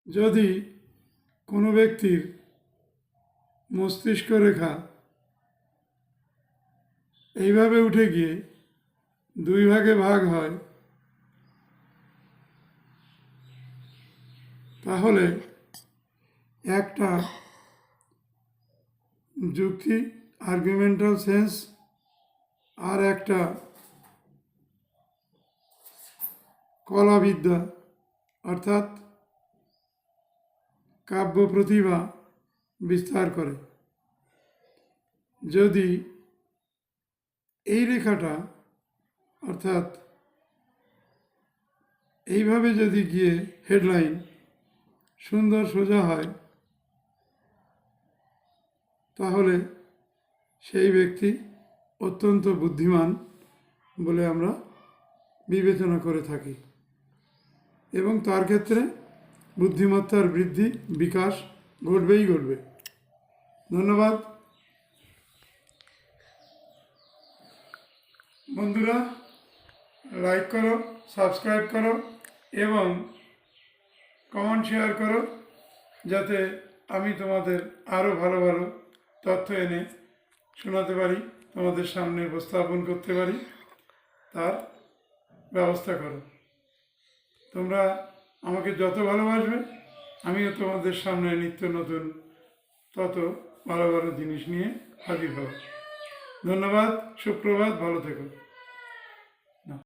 যদি কোনো ব্যক্তির মস্তিষ্ক রেখা এইভাবে উঠে গিয়ে দুই ভাগে ভাগ হয়, তাহলে একটা যুক্তি আর্গুমেন্টাল সেন্স আর একটা কলাবিদ্যা অর্থাৎ কাব্য প্রতিভা বিস্তার করে। যদি এই রেখাটা অর্থাৎ এইভাবে যদি গিয়ে হেডলাইন সুন্দর সোজা হয়, তাহলে সেই ব্যক্তি অত্যন্ত বুদ্ধিমান বলে আমরা বিবেচনা করে থাকি এবং তার ক্ষেত্রে বুদ্ধিমত্তার বৃদ্ধি বিকাশ ঘটবেই ঘটবে। ধন্যবাদ বন্ধুরা, লাইক করো, সাবস্ক্রাইব করো এবং কমেন্ট শেয়ার করো, যাতে আমি তোমাদের আরও ভালো ভালো তথ্য এনে শোনাতে পারি, তোমাদের সামনে উপস্থাপন করতে পারি, তার ব্যবস্থা করো। তোমরা আমাকে যত ভালোবাসবে, আমিও তোমাদের সামনে নিত্য নতুন তত ভালো ভালো জিনিস নিয়ে হাজির হব। ধন্যবাদ, সুপ্রভাত, ভালো থেকো।